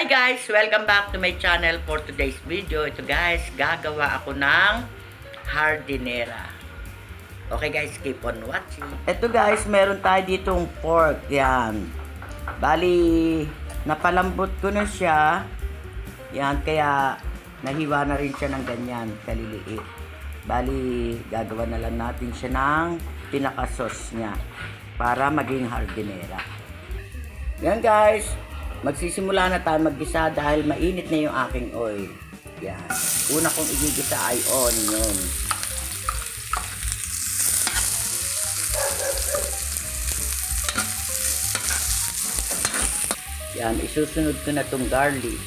Hi guys! Welcome back to my channel for today's video. Ito guys, gagawa ako ng hardinera. Okay guys, keep on watching. Ito guys, meron tayo ditong pork. Yan. Bali, napalambot ko na siya. Yan, kaya nahiwa na rin siya ng ganyan, kaliliit. Bali, gagawa na lang natin siya ng pinaka-sauce niya para maging hardinera. Yan guys, magsisimula na tayo maggisa dahil mainit na yung aking oil. Yan. Una kong igigisa ay onion. Yan, isusunod ko na itong garlic.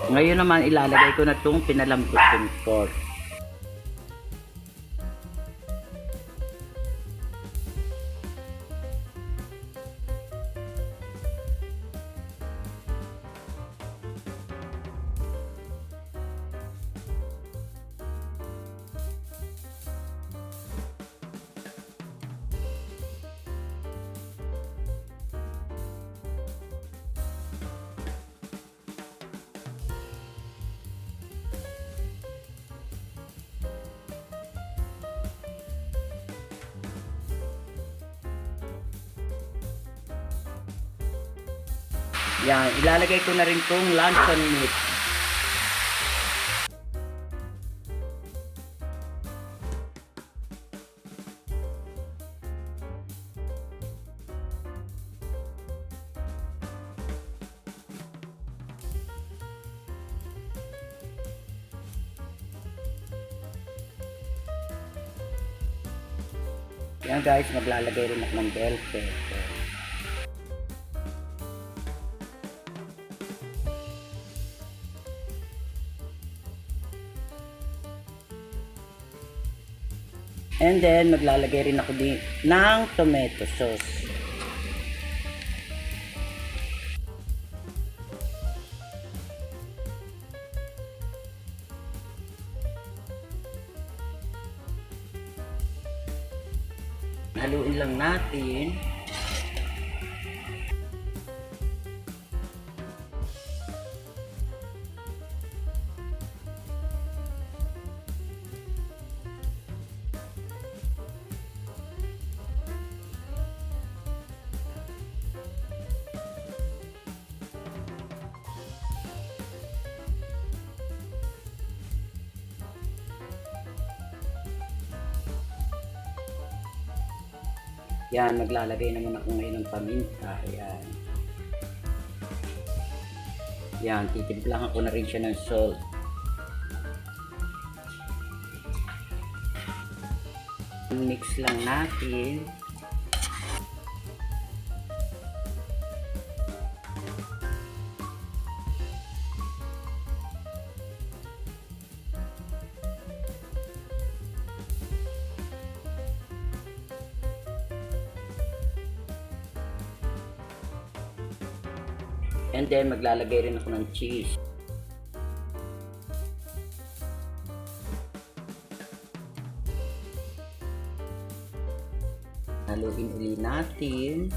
Ngayon naman ilalagay ko na itong pinalambot yung pork. Yan, ilalagay ko na rin itong luncheon meat. Yan guys, maglalagay rin ako ng bell pepper. And then, maglalagay rin ako din ng tomato sauce. Haluin lang natin. Yan, maglalagay naman ako ngayon ng paminta. Ayan. Yan, titimplahan ko na rin siya ng salt. Mix lang natin. And then, maglalagay rin ako ng cheese. Haluin ulit natin.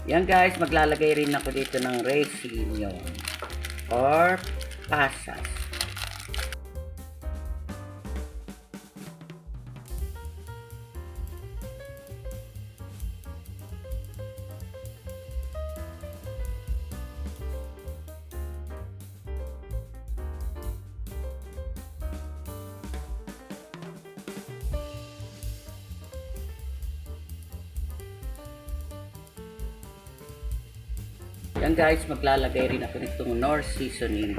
Yan guys, maglalagay rin ako dito ng resin or pasas. Yan guys, maglalagay rin ako nitong Knorr seasoning.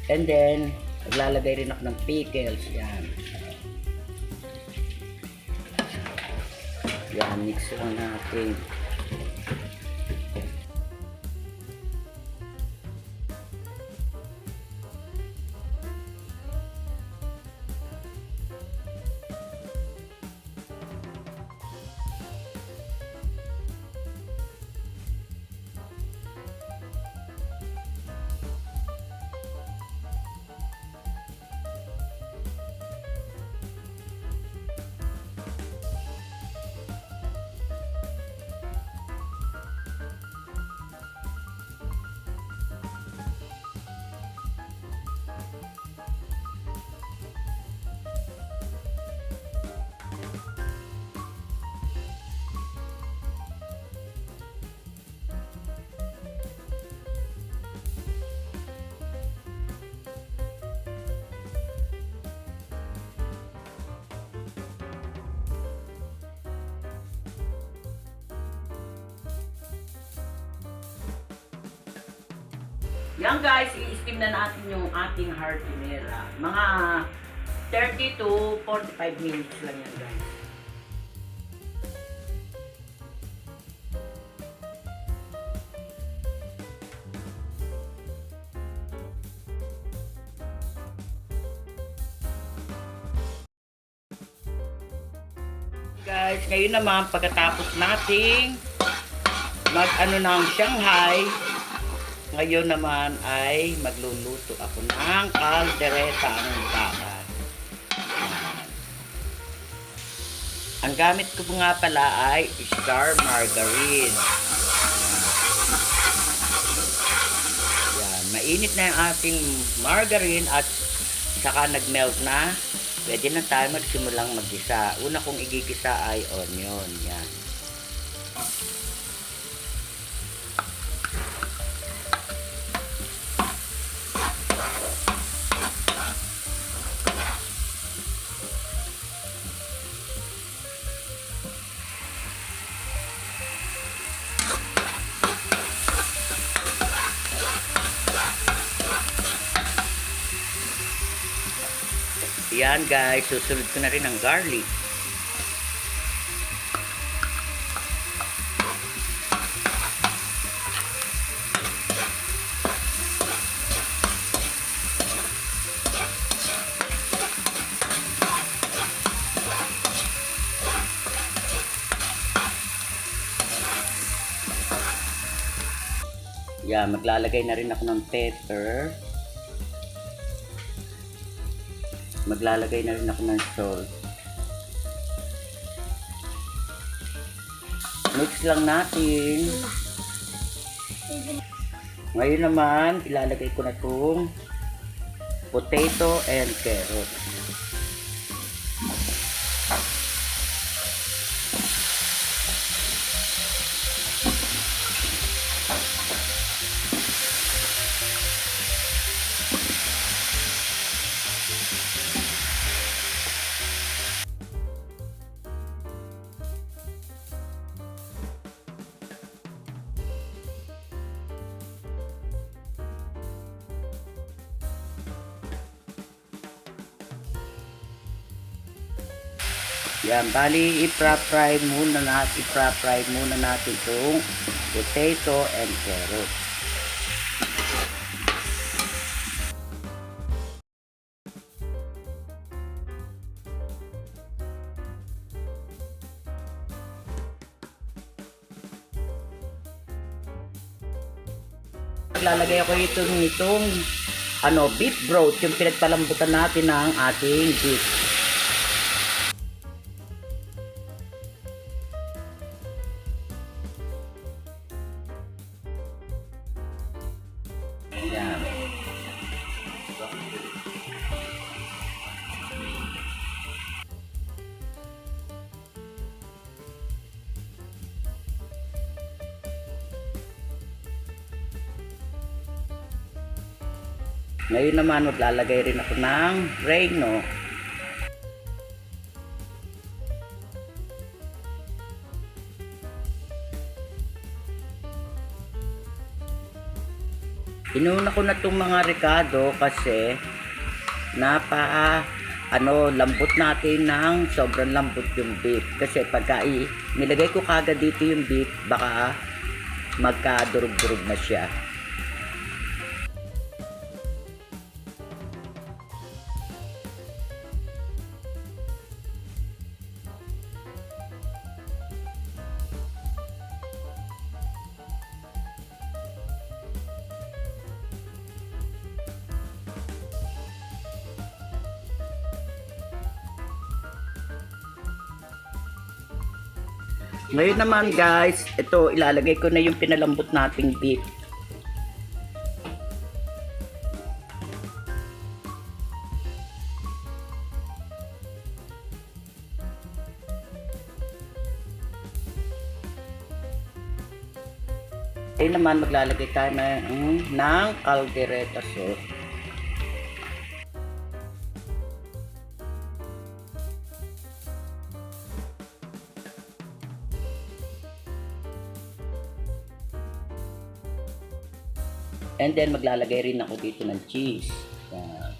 And then, maglalagay rin ako ng pickles. Yan. Yan, mix lang natin. Yan guys, i-steam na natin yung ating hardinera. Mga 30 to 45 minutes lang yan guys. Guys, ngayon naman pagkatapos nating mag-ano ng Shanghai, ngayon naman ay magluluto ako ng kaldereta ng baka. Ang gamit ko nga pala ay Star Margarine. Yan, mainit na yung ating margarine at saka nag-melt na. Pwede na tayo magsimulang mag-gisa. Una kong igigisa ay onion. Yan. Yan guys, susunod ko na rin ang garlic. Yan, maglalagay na rin ako ng pepper. Maglalagay na rin ako ng salt. Mix lang natin. Ngayon naman, ilalagay ko na itong potato and carrot. Yan, bali i-fry muna natin itong potato and carrot. Lalagay ako itong beef broth, yung pinagpalambutan natin ng ating beef. Yan. Ngayon naman maglalagay rin ako ng reno. Inuna ko na itong mga rekado kasi lambot natin ng sobrang lambot yung beef. Kasi pagka nilagay ko kagad dito yung beef, baka magkadurog-durog na siya. Ngayon naman guys, ito ilalagay ko na yung pinalambot nating beef. Ngayon naman maglalagay tayo ng caldereta sauce. And then maglalagay rin ako dito ng cheese. Yan.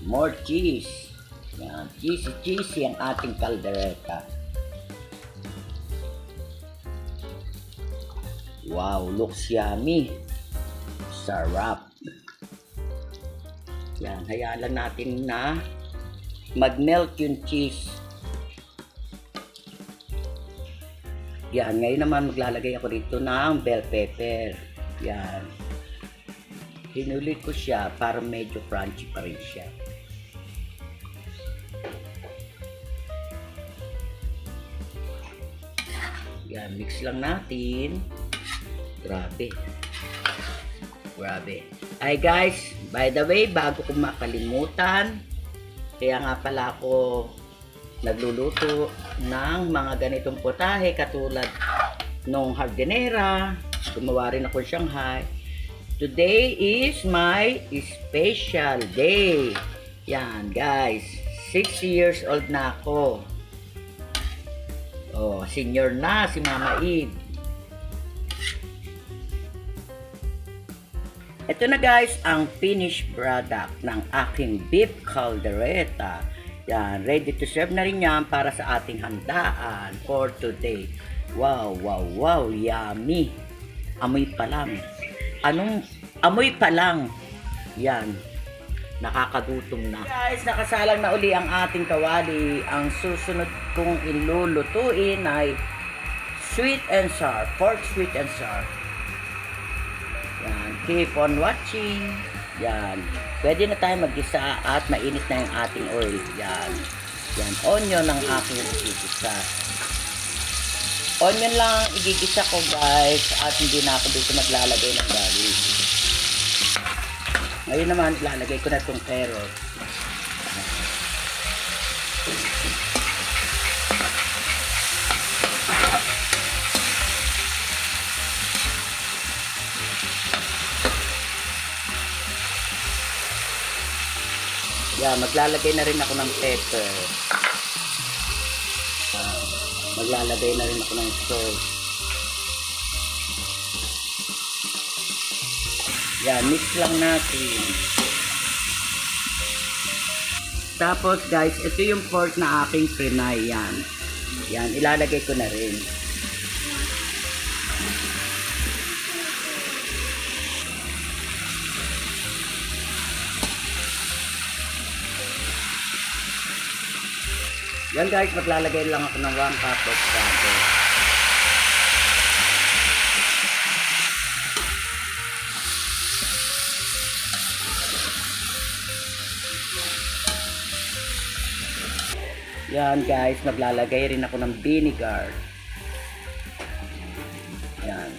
More cheese. Yan. Cheesy ang ating caldereta. Wow, looks yummy. Sarap. Yan, hayaan lang natin na mag-melt yung cheese. Yan, ngayon naman maglalagay ako dito ng bell pepper. Yan. Hinulit ko siya para medyo crunchy pa rin siya. Yan, mix lang natin. Grabe. Ay guys, by the way, bago ko makalimutan, kaya nga pala ako nagluluto ng mga ganitong potahe katulad nung hardinera. Gumawa rin ako Shanghai. Today is my special day. Yan guys, 6 years old na ako. Oh, senior na si Mama Eve. Ito na guys ang finished product ng aking beef caldereta. Yan, ready to serve na rin yan para sa ating handaan for today. Wow, yummy. Amoy pa lang. Amoy pa lang. Yan. Nakakagutom na. Guys, nakasalang na uli ang ating kawali. Ang susunod kong ilulutuin ay sweet and sour. Pork sweet and sour. Yan. Keep on watching. Yan. Pwede na tayo mag-gisa at mainit na yung ating oil. Yan. Yan. Onion ang aking igigisa. Onion lang igigisa ko guys at hindi na ako dito maglalagay ng garlic. Ngayon naman lalagay ko na itong carrot. Yan, maglalagay na rin ako ng pepper. Maglalagay na rin ako ng salt. Yan, mix lang natin. Tapos guys, ito yung pork na aking prinay. Yan. Yan, ilalagay ko na rin. Yan guys, maglalagay lang ako ng 1 cup of butter. Yan guys, maglalagay rin ako ng vinegar. Yan.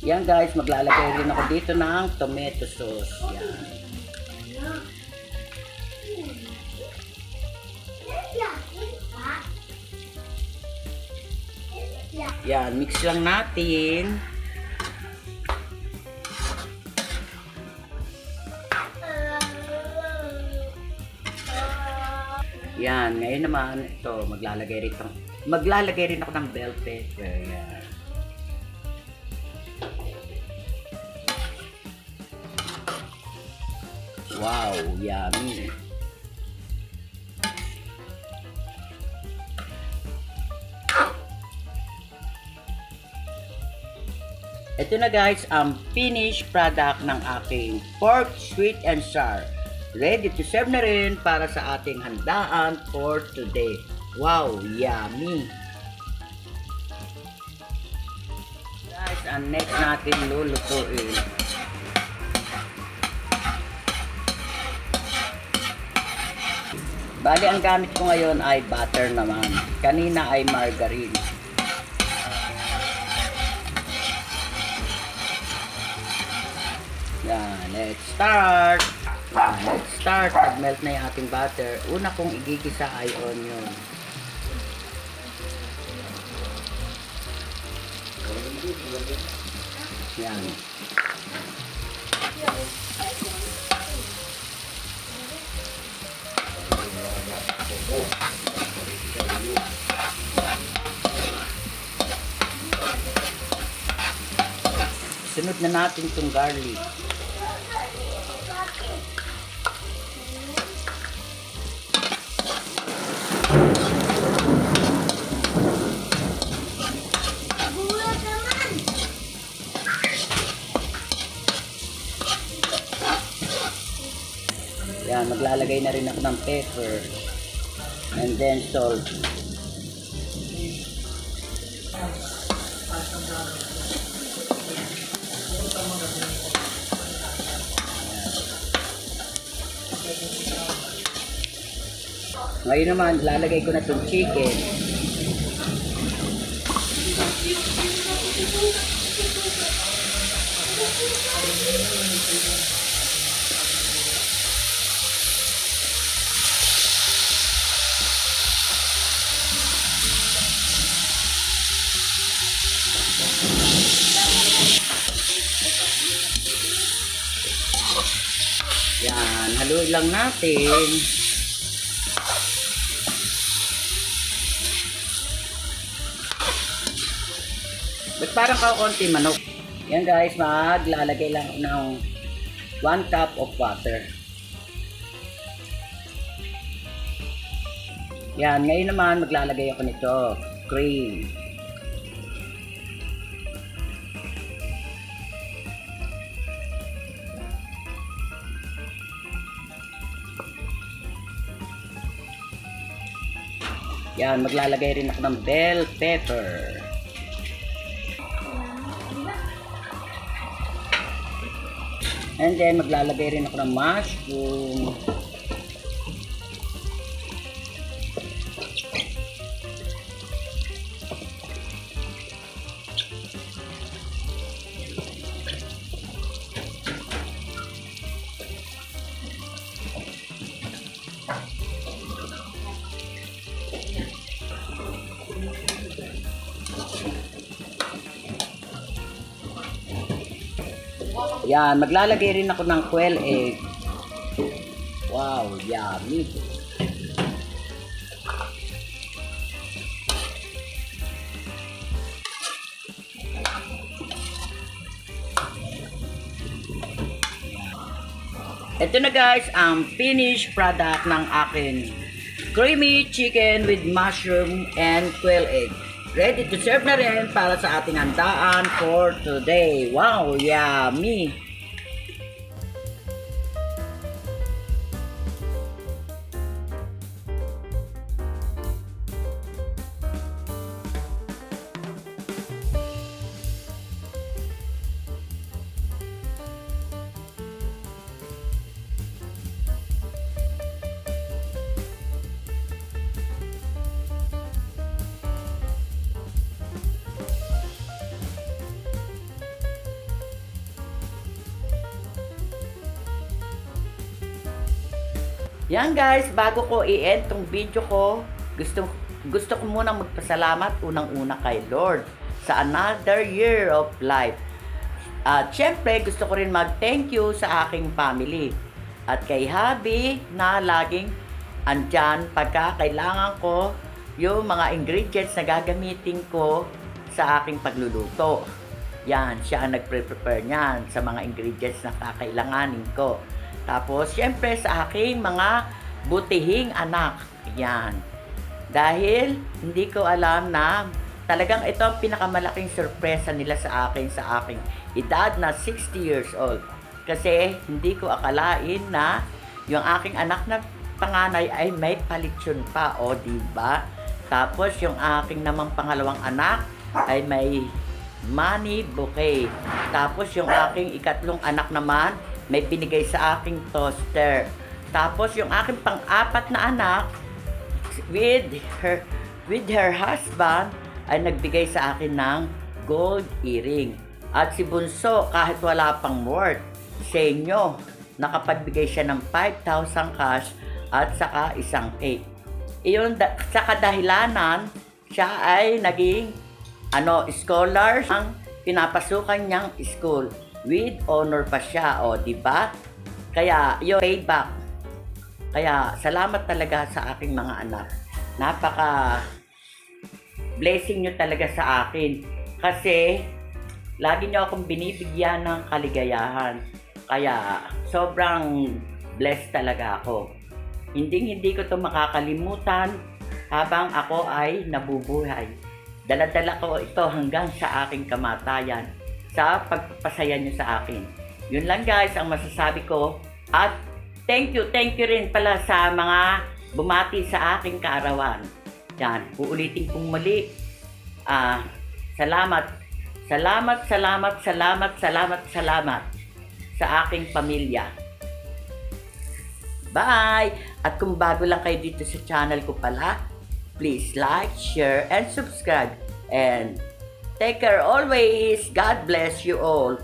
Yan guys, maglalagay rin ako dito ng tomato sauce. Yan. Yan, mix lang natin. Yan, ngayon naman, ito, maglalagay rin ako ng bell pepper. Yan. Wow, yummy. Ito na guys, ang finished product ng aking pork sweet and sour. Ready to serve na rin para sa ating handaan for today. Wow, yummy! Guys, ang next natin lulutuin. Bali, ang gamit ko ngayon ay butter naman. Kanina ay margarine. Yan, let's start! Let's start. Pag-melt na yung ating butter, una kong igigisa ay onion. Yan. Sunod na natin itong garlic. Yan, maglalagay na rin ako ng pepper and then salt. Ngayon naman, lalagay ko na itong chicken. Yan, haluin lang natin. Ba't parang kaunti manok? Yan guys, maglalagay lang ng 1 cup of water. Yan, ngayon naman maglalagay ako nito, cream. Yan, maglalagay rin ako ng bell pepper. And then, maglalagay rin ako ng mushroom. Yan, maglalagay rin ako ng quail egg. Wow, yummy. Ito na guys, ang finished product ng akin. Creamy chicken with mushroom and quail egg. Ready to serve na rin para sa ating handaan for today. Wow, yummy! Yan guys, bago ko i-end tong video ko, gusto ko munang magpasalamat unang-una kay Lord sa another year of life. At syempre, gusto ko rin mag-thank you sa aking family. At kay Habi na laging andyan pagka kailangan ko yung mga ingredients na gagamitin ko sa aking pagluluto. Yan, siya ang nagpre-prepare niyan sa mga ingredients na kakailanganin ko. Tapos, syempre sa aking mga butihing anak. Yan. Dahil hindi ko alam na talagang ito ang pinakamalaking sorpresa nila sa aking edad na 60 years old. Kasi hindi ko akalain na yung aking anak na panganay ay may palitsyon pa, o diba? Tapos yung aking namang pangalawang anak ay may money bouquet. Tapos yung aking ikatlong anak naman may binigay sa aking toaster. Tapos yung aking pang-apat na anak with her husband ay nagbigay sa akin ng gold earring. At si Bunso, kahit wala pang work sa inyo, nakapagbigay siya ng 5,000 cash at saka isang cake. Iyon, sa kadahilanan, siya ay naging scholar ang pinapasukan niyang school. With honor pa siya, o diba? Kaya, yung payback. Kaya, salamat talaga sa aking mga anak. Napaka blessing nyo talaga sa akin. Kasi, lagi nyo akong binibigyan ng kaligayahan. Kaya, sobrang blessed talaga ako. Hindi ko ito makakalimutan habang ako ay nabubuhay. Dala-dala ko ito hanggang sa aking kamatayan sa pagpapasaya nyo sa akin. Yun lang guys ang masasabi ko. At thank you rin pala sa mga bumati sa aking kaarawan. Yan, uulitin kong muli. Salamat sa aking pamilya. Bye! At kung bago lang kayo dito sa channel ko pala, please like, share, and subscribe. And take care always. God bless you all.